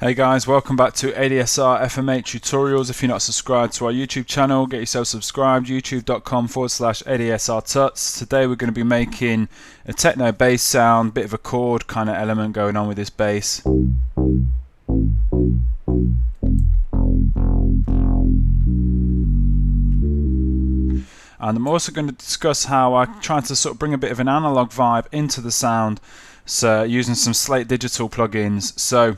Hey guys, welcome back to ADSR FM8 tutorials. If you're not subscribed to our YouTube channel, get yourself subscribed, youtube.com/ADSR tuts. Today we're going to be making a techno bass sound, bit of a chord kind of element going on with this bass. And I'm also going to discuss how I'm trying to sort of bring a bit of an analog vibe into the sound, so using some Slate Digital plugins. So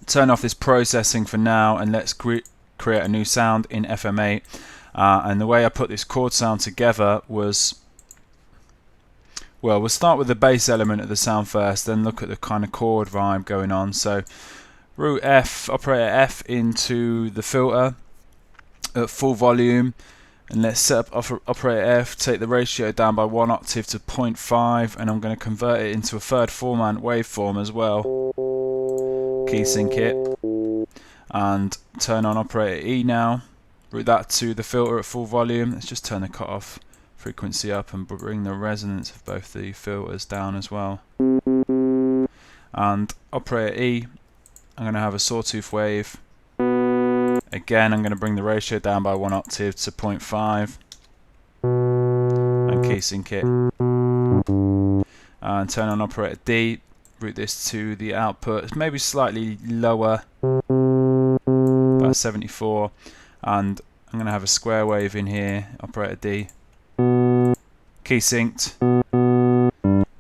turn off this processing for now and let's create a new sound in FM8. And the way I put this chord sound together was, well, we'll start with the bass element of the sound first, then look at the kind of chord vibe going on. So root F, operator F into the filter at full volume, and let's set up operator F, take the ratio down by 1 octave to 0.5, and I'm going to convert it into a third formant waveform as well. Key sync it and turn on operator E now, route that to the filter at full volume. Let's just turn the cutoff frequency up and bring the resonance of both the filters down as well. And operator E, I'm going to have a sawtooth wave. Again, I'm going to bring the ratio down by 1 octave to 0.5 and key sync it. And turn on operator D, route this to the output. It's maybe slightly lower, about 74, and I'm going to have a square wave in here, operator D, key synced,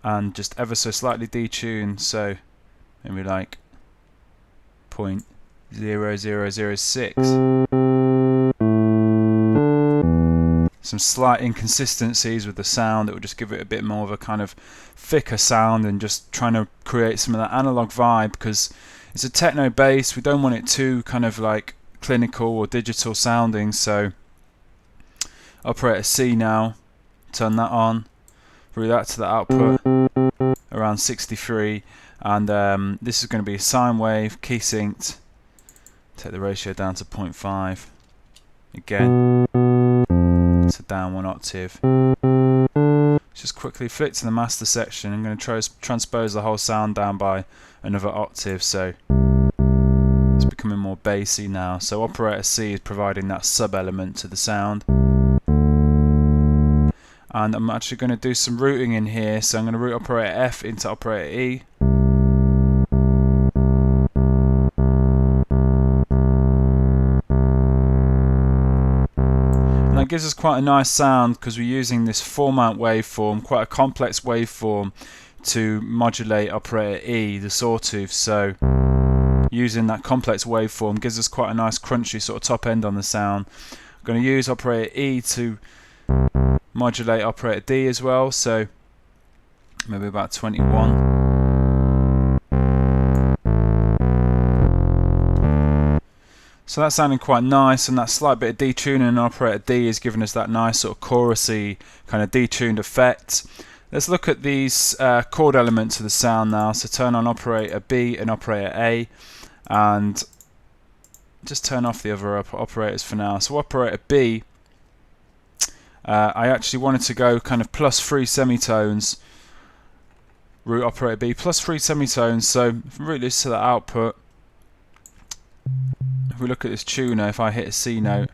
and just ever so slightly detuned, so maybe like 0.0006. Some slight inconsistencies with the sound that will just give it a bit more of a kind of thicker sound, and just trying to create some of that analog vibe, because it's a techno bass. We don't want it too kind of like clinical or digital sounding. So operator C now, turn that on, route that to the output around 63, and this is going to be a sine wave, key synced, take the ratio down to 0.5 again, so down 1 octave. Just quickly flick to the master section. I'm going to transpose the whole sound down by another octave, so it's becoming more bassy now. So operator C is providing that sub element to the sound. And I'm actually going to do some routing in here, so I'm going to route operator F into operator E. That gives us quite a nice sound because we're using this formant waveform, quite a complex waveform, to modulate operator E, the sawtooth. So using that complex waveform gives us quite a nice crunchy sort of top end on the sound. I'm going to use operator E to modulate operator D as well, so maybe about 21. So that's sounding quite nice, and that slight bit of detuning in operator D is giving us that nice sort of chorusy kind of detuned effect. Let's look at these chord elements of the sound now. So turn on operator B and operator A, and just turn off the other operators for now. So operator B, I actually wanted to go kind of +3 semitones, route operator B, +3 semitones. So if we route this to the output, if we look at this tuner, if I hit a C note,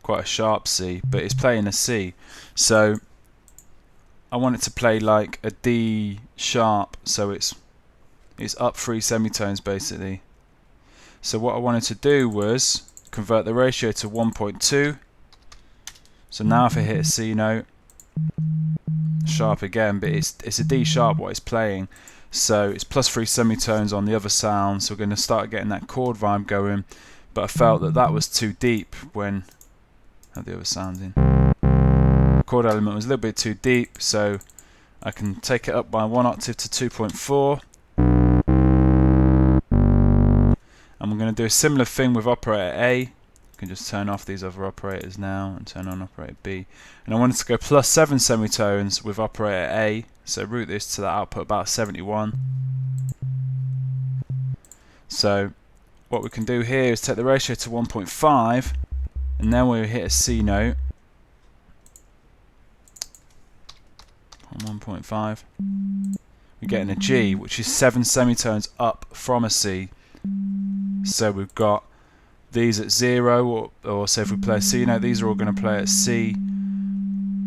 quite a sharp C, but it's playing a C, so I want it to play like a D sharp, so it's up 3 semitones basically. So what I wanted to do was convert the ratio to 1.2. So now if I hit a C note, sharp again, but it's a D sharp what it's playing. So it's +3 semitones on the other sound, so we're going to start getting that chord vibe going. But I felt that was too deep when I had the other sounds in. The chord element was a little bit too deep, so I can take it up by 1 octave to 2.4. And we're going to do a similar thing with operator A. You can just turn off these other operators now and turn on operator B. And I wanted to go +7 semitones with operator A, so route this to the output about 71. So what we can do here is take the ratio to 1.5, and then we'll hit a C note on 1.5. We're getting a G, which is 7 semitones up from a C. So we've got these at 0, or say if we play a C note, these are all going to play at C,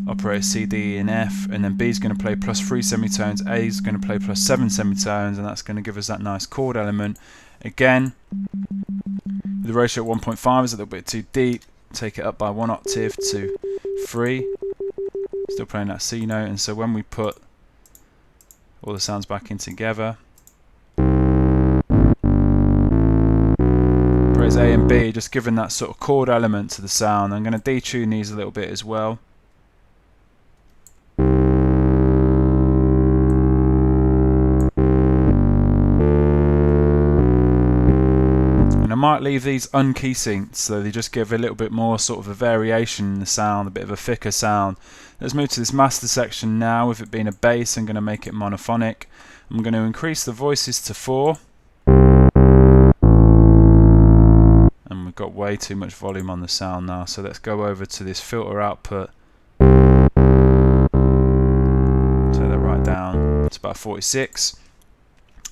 operator C, D, E and F, and then B is going to play +3 semitones, A is going to play +7 semitones, and that's going to give us that nice chord element. Again, the ratio at 1.5 is a little bit too deep, take it up by 1 octave to 3, still playing that C note, and so when we put all the sounds back in together, whereas A and B, just giving that sort of chord element to the sound. I'm going to detune these a little bit as well. And I might leave these unkey synced so they just give a little bit more sort of a variation in the sound, a bit of a thicker sound. Let's move to this master section now. With it being a bass, I'm going to make it monophonic. I'm going to increase the voices to 4. And we've got way too much volume on the sound now, so let's go over to this filter output. Take that right down to about 46.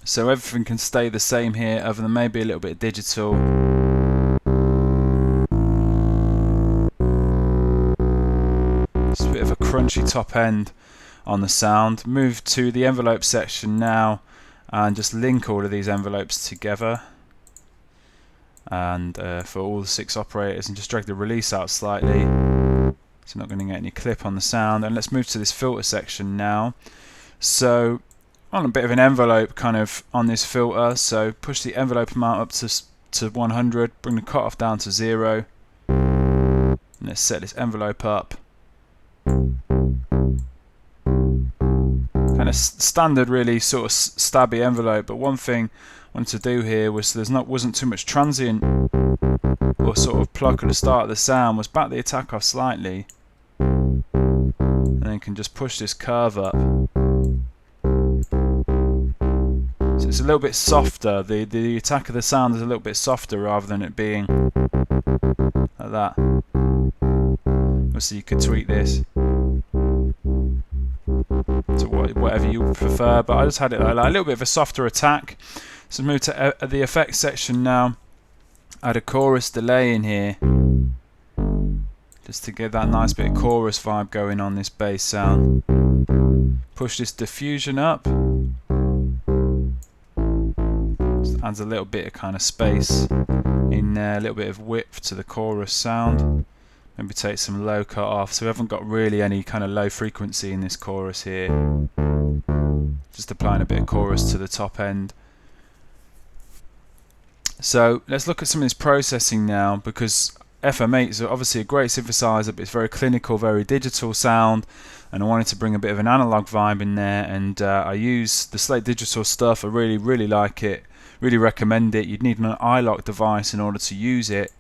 So everything can stay the same here, other than maybe a little bit of digital. Just a bit of a crunchy top end on the sound. Move to the envelope section now and just link all of these envelopes together. And for all the 6 operators, and just drag the release out slightly, so not going to get any clip on the sound. And let's move to this filter section now. So on a bit of an envelope kind of on this filter, so push the envelope amount up to 100, bring the cutoff down to 0, and let's set this envelope up. Kind of standard, really sort of stabby envelope, but one thing I wanted to do here was wasn't too much transient or sort of pluck at the start of the sound, was back the attack off slightly, and then can just push this curve up. So it's a little bit softer, the attack of the sound is a little bit softer rather than it being like that. Obviously you could tweak this to whatever you prefer, but I just had it like a little bit of a softer attack. So move to the effects section now, add a chorus delay in here, just to get that nice bit of chorus vibe going on this bass sound. Push this diffusion up, just adds a little bit of kind of space in there, a little bit of width to the chorus sound. Maybe take some low cut off, so we haven't got really any kind of low frequency in this chorus here. Just applying a bit of chorus to the top end. So let's look at some of this processing now, because FM8 is obviously a great synthesizer, but it's very clinical, very digital sound, and I wanted to bring a bit of an analog vibe in there, and I use the Slate Digital stuff. I really like it, really recommend it. You'd need an iLok device in order to use it.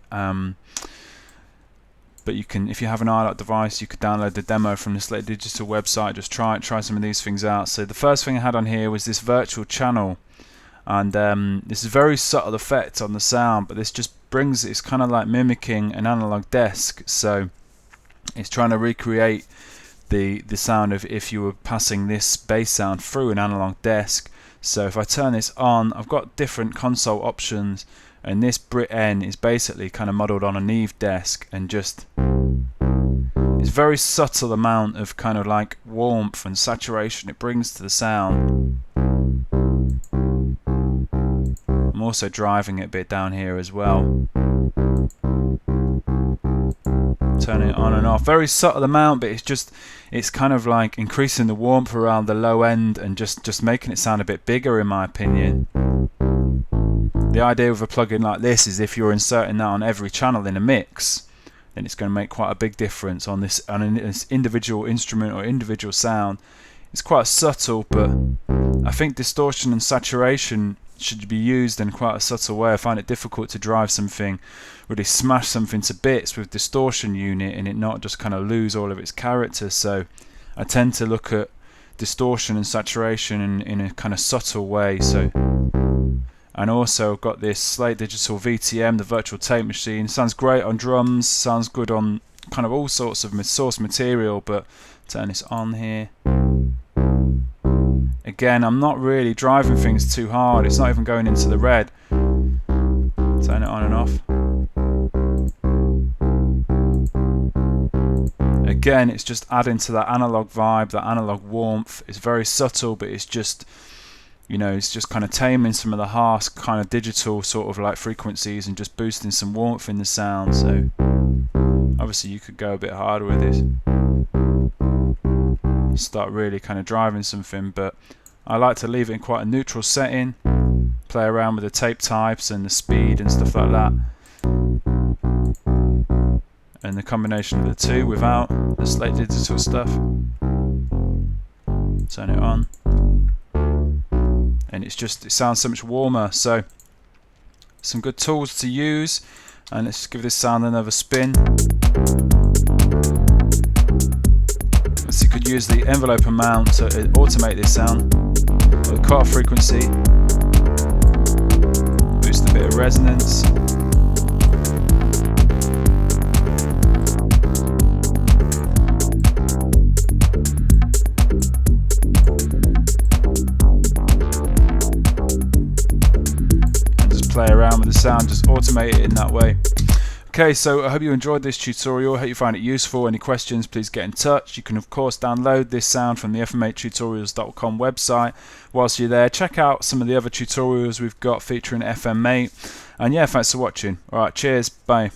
But you can, if you have an iLok device, you could download the demo from the Slate Digital website. Just try some of these things out. So the first thing I had on here was this virtual channel, and this is a very subtle effect on the sound, but this just brings, it's kind of like mimicking an analog desk. So it's trying to recreate the sound of if you were passing this bass sound through an analog desk. So if I turn this on, I've got different console options, and this Brit N is basically kind of modelled on a Neve desk, and just it's very subtle amount of kind of like warmth and saturation it brings to the sound. I'm also driving it a bit down here as well, turning it on and off. Very subtle amount, but it's kind of like increasing the warmth around the low end and just making it sound a bit bigger, in my opinion. The idea with a plugin like this is if you're inserting that on every channel in a mix, then it's going to make quite a big difference on this individual instrument or individual sound. It's quite subtle, but I think distortion and saturation should be used in quite a subtle way. I find it difficult to drive something, really smash something to bits with distortion unit and it not just kind of lose all of its character. So I tend to look at distortion and saturation in a kind of subtle way. So, and also I've got this Slate Digital VTM, the virtual tape machine. Sounds great on drums, sounds good on kind of all sorts of source material, but turn this on here. Again, I'm not really driving things too hard, it's not even going into the red. Turn it on and off. Again, it's just adding to that analog vibe, that analog warmth. It's very subtle, but it's just, you know, it's just kind of taming some of the harsh kind of digital sort of like frequencies and just boosting some warmth in the sound. So obviously you could go a bit harder with this, start really kind of driving something, but I like to leave it in quite a neutral setting, play around with the tape types and the speed and stuff like that, and the combination of the two without the Slate Digital stuff. Turn it on, and it sounds so much warmer. So some good tools to use, and let's give this sound another spin. So you could use the envelope amount to automate this sound, or the cut-off frequency, boost a bit of resonance. Play around with the sound, just automate it in that way. Okay, so I hope you enjoyed this tutorial. I hope you find it useful. Any questions, please get in touch. You can of course download this sound from the FM8tutorials.com website. Whilst you're there, check out some of the other tutorials we've got featuring FM8. And yeah, thanks for watching. Alright, cheers, bye.